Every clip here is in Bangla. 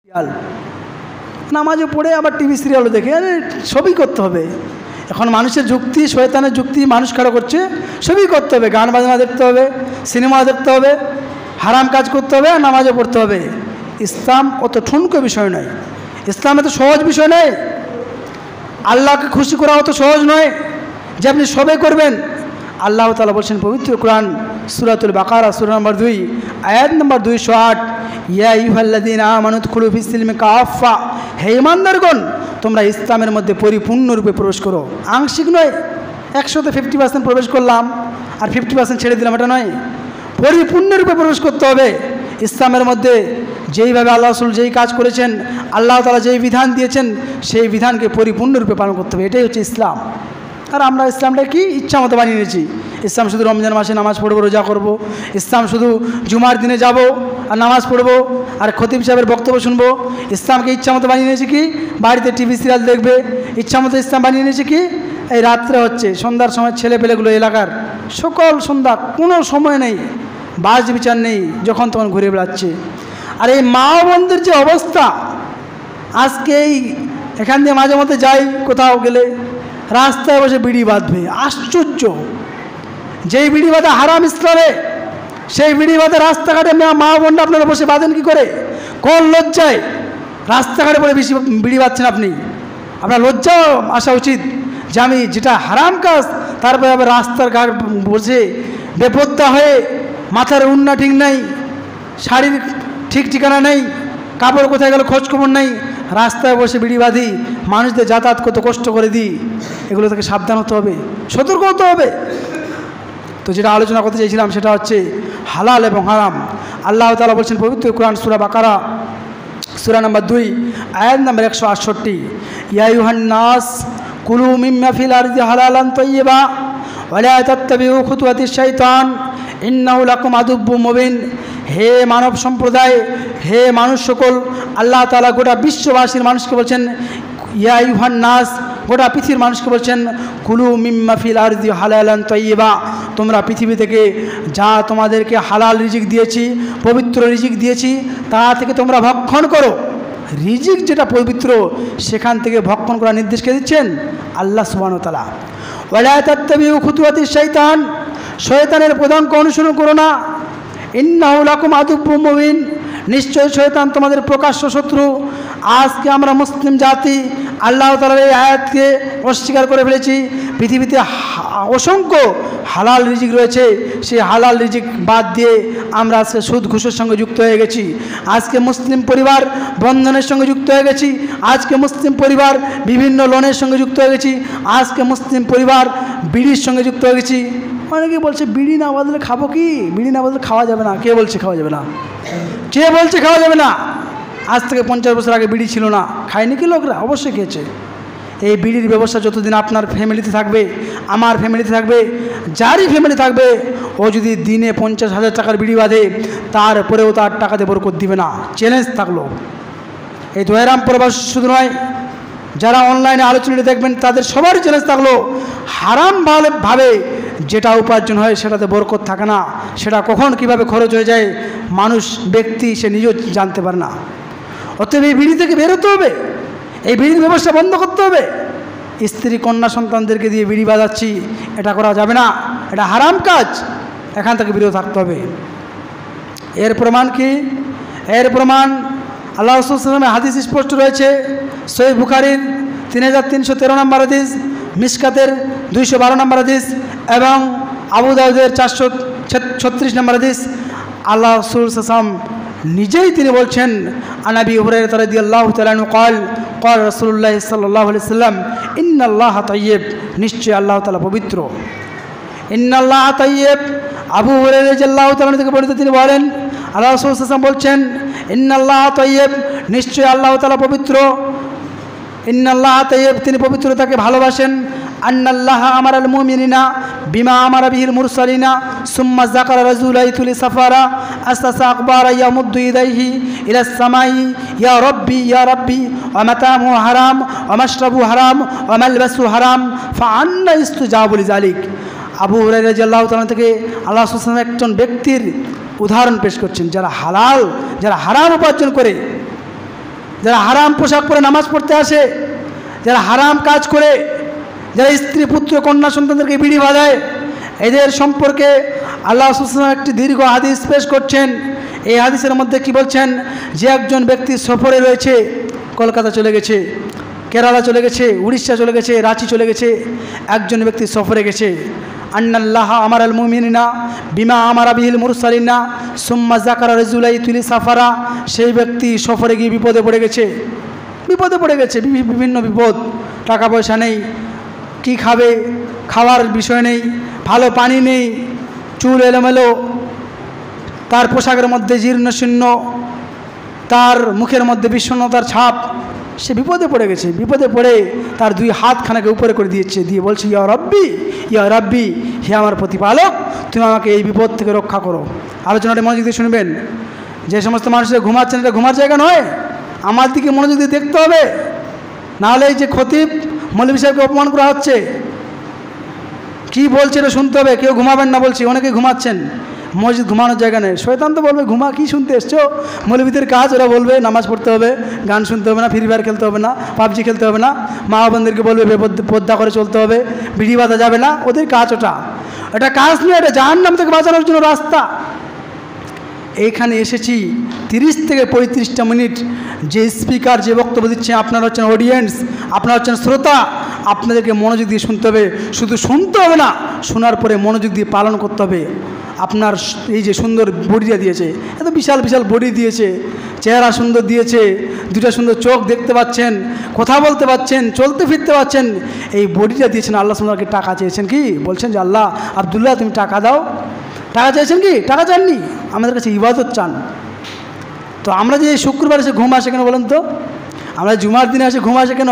সিরিয়াল নামাজে পড়ে আবার টিভি সিরিয়ালও দেখে, আরে সবই করতে হবে। এখন মানুষের যুক্তি, শয়তানের যুক্তি মানুষ খাড়া করছে, সবই করতে হবে। গান বাজনা দেখতে হবে, সিনেমা দেখতে হবে, হারাম কাজ করতে হবে, আর নামাজে পড়তে হবে। ইসলাম অত ঠুনকো বিষয় নয়, ইসলাম এত সহজ বিষয় নয়। আল্লাহকে খুশি করা অত সহজ নয় যে আপনি সবে করবেন। আল্লাহ তাআলা বলছেন পবিত্র কোরআন সূরাতুল বাকারা সূরা নম্বর 2 আয়াত নম্বর 208, ইয়া আইয়ুহাল্লাযীনা আমানু উদখুলু ফিস-সিলমি কাফা, হে ঈমানদারগণ তোমরা ইসলামের মধ্যে পরিপূর্ণরূপে প্রবেশ করো। আংশিক নয়, 150% প্রবেশ করলাম আর 50% ছেড়ে দিলাম, এটা নয়। পরিপূর্ণরূপে প্রবেশ করতে হবে ইসলামের মধ্যে। যেইভাবে আল্লাহ রাসূল যেই কাজ করেছেন, আল্লাহ তাআলা যেই বিধান দিয়েছেন, সেই বিধানকে পরিপূর্ণরূপে পালন করতে হবে। এটাই হচ্ছে ইসলাম। আর আমরা ইসলামটা কি ইচ্ছা মতো বানিয়ে নিয়েছি। ইসলাম শুধু রমজান মাসে নামাজ পড়বো, রোজা করব। ইসলাম শুধু জুমার দিনে যাব আর নামাজ পড়বো আর খতিব সাহেবের বক্তব্য শুনবো। ইসলামকে ইচ্ছা মতো বানিয়ে নিয়েছি কি বাড়িতে টিভি সিরিয়াল দেখবে। ইচ্ছা মতো ইসলাম বানিয়ে নিয়েছি কি এই রাত্রে হচ্ছে সন্ধ্যার সময় ছেলেপেলেগুলো এলাকার সকল সন্ধ্যা কোনো সময় নেই, বাজ বিচার নেই, যখন তখন ঘুরে বেড়াচ্ছে। আর এই মা বোনদের যে অবস্থা, আজকে এই এখান দিয়ে মাঝে মধ্যে যাই কোথাও গেলে, রাস্তায় বসে বিড়ি বাঁধবে। আশ্চর্য! যেই বিড়ি বাঁধা হারাম ইসলামে, সেই বিড়ি বাঁধা রাস্তাঘাটে মা বোনরা আপনারা বসে বাঁধেন কি করে? কোন লজ্জায় রাস্তাঘাটে বলে বেশি বিড়ি বাঁধছেন আপনি? আপনার লজ্জা আসা উচিত যে আমি যেটা হারাম কাজ, তারপরে আবার রাস্তার ঘাট বসে বেপত্তা হয়ে, মাথার উন্না ঠিক নেই, শাড়ির ঠিক ঠিকানা নেই, কাপড় কোথায় গেল খোঁজ খবর নেই, রাস্তায় বসে বিড়ি বাঁধি, মানুষদের যাতায়াত কত কষ্ট করে দিই। এগুলো থেকে সাবধান হতে হবে, সতর্ক হতে হবে। তো যেটা আলোচনা করতে চাইছিলাম সেটা হচ্ছে হালাল এবং হারাম। আল্লাহ তাআলা বলছেন পবিত্র কোরআন সূরা বাকারা সূরা নম্বর 2 আয়াত নম্বর 168, ইয়া আইয়ুহান নাস কুলু মিম্মা ফিল আরদি হালালান তাইয়্যিবা ওয়া লা তাত্তাবিউ খুতুওয়াতিশ শাইতান ইন্নাহু লাকুম আদুব্বুম মুবিন। হে মানব সম্প্রদায়, হে মানুষ সকল, আল্লাহ তাআলা গোটা বিশ্ববাসীর মানুষকে বলছেন, ইয়া আইয়ুহান নাস, গোটা পৃথিবীর মানুষকে বলছেন, কুলু মিম্মা ফিল আরদি হালালান তাইয়্যিবা, তোমরা পৃথিবী থেকে যা তোমাদেরকে হালাল রিজিক দিয়েছি, পবিত্র রিজিক দিয়েছি, তা থেকে তোমরা ভক্ষণ করো। রিজিক যেটা পবিত্র, সেখান থেকে ভক্ষণ করার নির্দেশ কে দিচ্ছেন? আল্লাহ সুবহানাহু ওয়া তাআলা। ওয়া লা তাত্তাবিউ খুতুওয়াতিশ শাইতান, শয়তানের পদাঙ্ক অনুসরণ করো না। ইন্নাহু লাকুম আদুব্বুম মুবিন, নিশ্চয় শয়তান তোমাদের প্রকাশ্য শত্রু। আজকে আমরা মুসলিম জাতি আল্লাহ তাআলার এই আয়াতকে অস্বীকার করে ফেলেছি। পৃথিবীতে অসংখ্য হালাল রিজিক রয়েছে, সেই হালাল রিজিক বাদ দিয়ে আমরা আজকে সুদ ঘুষের সঙ্গে যুক্ত হয়ে গেছি। আজকে মুসলিম পরিবার বন্ধনের সঙ্গে যুক্ত হয়ে গেছি। আজকে মুসলিম পরিবার বিভিন্ন লোনের সঙ্গে যুক্ত হয়ে গেছি। আজকে মুসলিম পরিবার বিড়ির সঙ্গে যুক্ত হয়ে গেছি। অনেকে বলছে বিড়ি না বাঁধলে খাবো কি? বিড়ি না বাঁধলে খাওয়া যাবে না। কে বলছে খাওয়া যাবে না? কে বলছে খাওয়া যাবে না? আজ থেকে 50 বছর আগে বিড়ি ছিল না, খায়নি কি লোকরা? অবশ্যই খেয়েছে। এই বিড়ির ব্যবস্থা যতদিন আপনার ফ্যামিলিতে থাকবে, আমার ফ্যামিলিতে থাকবে, যারই ফ্যামিলি থাকবে, ও যদি দিনে 50,000 টাকার বিড়ি বাঁধে, তারপরেও তার টাকাতে বরকত দিবে না। চ্যালেঞ্জ থাকলো। এই দয়ারাম প্রবাসী শুধু নয়, যারা অনলাইনে আলোচনাটি দেখবেন তাদের সবারই চ্যালেঞ্জ থাকলো, হারাম ভাবে যেটা উপার্জন হয় সেটাতে বরকত থাকে না। সেটা কখন কিভাবে খরচ হয়ে যায় মানুষ, ব্যক্তি সে নিজেও জানতে পারে না। অতএব এই বিড়ি থেকে বেরোতে হবে, এই বিড়ির ব্যবস্থা বন্ধ করতে হবে। স্ত্রী কন্যা সন্তানদেরকে দিয়ে বিড়ি বাজাচ্ছি, এটা করা যাবে না, এটা হারাম কাজ, এখান থেকে বিরত থাকতে হবে। এর প্রমাণ কি? এর প্রমাণ আল্লাহ রাসূল সাল্লাল্লাহু আলাইহি ওয়াসাল্লামের হাদিস স্পষ্ট রয়েছে। সহিহ বুখারীর 3313 নম্বর হাদিস, মিশকাতের 212 নম্বর হাদিস এবং আবু দাউদের 436 নম্বর হাদিস। আল্লাহ রাসূল সাল্লাল্লাহু আলাইহি ওয়াসাল্লাম নিজেই তিনি বলছেন, আনাবি হুরায়রা রাদিয়াল্লাহু তাআলা আনহু قال قال রাসূলুল্লাহ সাল্লাল্লাহু আলাইহি ওয়াসাল্লাম, ইন্নাল্লাহা তাইয়্যিব, নিশ্চয় আল্লাহ তাআলা পবিত্র। ইন্নাল্লাহা তাইয়্যিব, আবু হুরায়রা রাদিয়াল্লাহু তাআলা থেকে বর্ণিত, তিনি বলেন আল্লাহ রাসূল সাল্লাল্লাহু আলাইহি ওয়াসাল্লাম বলছেন, ইন্নাল্লাহা তাইয়্যিব, নিশ্চয় আল্লাহ তাআলা পবিত্র। ইন্নাল্লাহা তাইয়্যিব, তিনি পবিত্রতাকে ভালোবাসেন। আন্নাল্লাহা আমারাল মুমিনিনা বিমা আমারা বিহিল মুরসালিনা সুম্মা যাকারা রাজুলাইতুল সাফারা আসাসা আকবারা ইয়ামুদ্দু ইদাইহি ইলাস সামাই ইয়া রাব্বি ওয়া মাতামু হারাম ওয়া মাশরাবু হারাম ওয়া মালবাসু হারাম ফাআন্না ইস্তুজাবু লিযালিক। আবু হুরায়রা রাদিয়াল্লাহু তাআলা থেকে আল্লাহ রাসূল সাল্লাল্লাহু আলাইহি ওয়াসাল্লাম একজন ব্যক্তির উদাহরণ পেশ করছেন, যারা হারাম উপার্জন করে, যারা হারাম পোশাক পরে নামাজ পড়তে আসে, যারা হারাম কাজ করে, যারা স্ত্রী পুত্র কন্যা সন্তানদেরকে বিড়ি বাঁধায়, এদের সম্পর্কে আল্লাহ রাসূল একটি দীর্ঘ হাদিস পেশ করছেন। এই হাদিসের মধ্যে কি বলছেন, যে একজন ব্যক্তি সফরে রয়েছে, কলকাতা চলে গেছে, কেরালা চলে গেছে, উড়িষ্যা চলে গেছে, রাঁচি চলে গেছে, একজন ব্যক্তি সফরে গেছে। আন্নাল্লাহ আমার আল মুমিনিনা বিমা আমারা বিহিল মুরসালিনা সুম্মা যাকারা রাজুলাই তুলি সাফারা। সেই ব্যক্তি সফরে গিয়ে বিপদে পড়ে গেছে, বিভিন্ন বিপদ, টাকা পয়সা নেই, কি খাবে, খাওয়ার বিষয় নেই, ভালো পানি নেই, চুল এলোমেলো, তার পোশাকের মধ্যে জীর্ণশীর্ণ, তার মুখের মধ্যে বিষণ্ণতার ছাপ। সে বিপদে পড়ে গেছে, বিপদে পড়ে তার দুই হাতখানাকে উপরে করে দিয়েছে, দিয়ে বলছে, ইয়া রব্বি, হে আমার প্রতিপালক, তুমি আমাকে এই বিপদ থেকে রক্ষা করো। আলোচনাটা মনোযোগ দিয়ে শুনবেন। যে সমস্ত মানুষরা ঘুমাচ্ছেন, এটা ঘুমার জায়গা নয়, আমার দিকে মনোযোগ দিয়ে দেখতে হবে, নাহলে এই যে খতিব মৌলভী সাহেবকে অপমান করা হচ্ছে, কি বলছে এটা শুনতে হবে। কেউ ঘুমাবেন না বলছি, অনেকে ঘুমাচ্ছেন, মসজিদ ঘুমানোর জায়গা নেই। শয়তান তো বলবে, ঘুমা, কি শুনতে এসছো, মৌলভীদের কাজ। ওরা বলবে নামাজ পড়তে হবে, গান শুনতে হবে না, ফ্রি ফায়ার খেলতে হবে না, পাবজি খেলতে হবে না, মা বাবাদেরকে বলবে পর্দা করে চলতে হবে, বিড়ি বাঁধা যাবে না, ওদের কাজ ওটা। এটা কাজ নিয়ে, এটা জাহান্নাম থেকে বাঁচানোর জন্য রাস্তা। এইখানে এসেছি 30 থেকে 35টা মিনিট, যে স্পিকার যে বক্তব্য দিচ্ছে, আপনারা হচ্ছেন অডিয়েন্স, আপনারা হচ্ছেন শ্রোতা, আপনাদেরকে মনোযোগ দিয়ে শুনতে হবে। শুধু শুনতে হবে না, শোনার পরে মনোযোগ দিয়ে পালন করতে হবে। আপনার এই যে সুন্দর বডিটা দিয়েছে, এত বিশাল বিশাল বডি দিয়েছে, চেহারা সুন্দর দিয়েছে, দুটা সুন্দর চোখ দেখতে পাচ্ছেন, কথা বলতে পাচ্ছেন, চলতে ফিরতে পাচ্ছেন, এই বডিটা দিয়েছেন। আল্লাহ সুবহানাহু টাকা চেয়েছেন কি, বলছেন যে আল্লাহ আব্দুল্লাহ তুমি টাকা দাও, টাকা চাইছেন কি, টাকা চাননি, আমাদের কাছে ইবাদত চান। তো আমরা যে শুক্রবার এসে ঘুম আসে কেন বলেন তো, আমরা জুমার দিনে এসে ঘুম আসে কেন?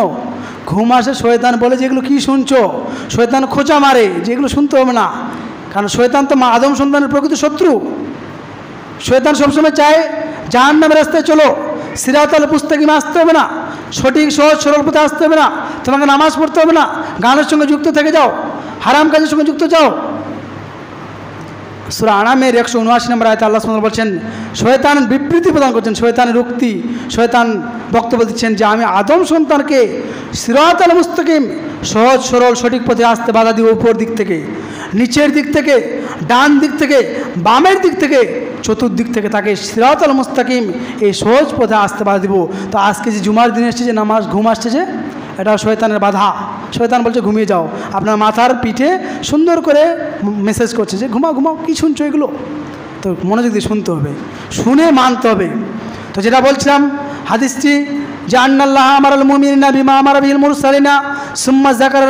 ঘুম আসে শয়তান বলে যে এগুলো কী শুনছো, শয়তান খোঁচা মারে যে এগুলো শুনতে হবে না। কারণ শয়তান তো মা আদম সন্তানের প্রকৃত শত্রু। শয়তান সবসময় চায় জাহান্নামের রাস্তায় চলো, সিরাতাল মুস্তাকিমে আসতে হবে না, সঠিক সহজ সরল পথে আসতে হবে না, তোমাকে নামাজ পড়তে হবে না, গানের সঙ্গে যুক্ত থেকে যাও, হারাম কাজের সঙ্গে যুক্ত যাও। সূরা আনামের 179 নম্বর আয়াতে আল্লাহ সুবহানাহু বলছেন, শয়তান বিবৃতি প্রদান করছেন, শয়তানের উক্তি, শয়তান বক্তব্য দিচ্ছেন যে আমি আদম সন্তানকে সিরাতাল মুস্তাকিম, সহজ সরল সঠিক পথে আসতে বাধা দিব, উপর দিক থেকে, নিচের দিক থেকে, ডান দিক থেকে, বামের দিক থেকে, চতুর্দিক থেকে তাকে সিরাতাল মুস্তাকিম, এই সহজ পথে আসতে বাধা দিব। তো আজকে যে জুমার দিনে এসছে যে নামাজ ঘুম আসছে যে, এটা শয়তানের বাধা। শয়তান বলছে ঘুমিয়ে যাও, আপনার মাথার পিঠে সুন্দর করে মেসেজ করছে যে ঘুমাও ঘুমাও, কী শুনছো এগুলো। তো মনোযোগ দিয়ে শুনতে হবে, শুনে মানতে হবে। তো যেটা বলছিলাম হাদিসটি, যে আন্নাল্লাহ আমারাল মুমিনিনা বিমা আমারা বিহিল মুরসালিনা সুম্মা যাকারা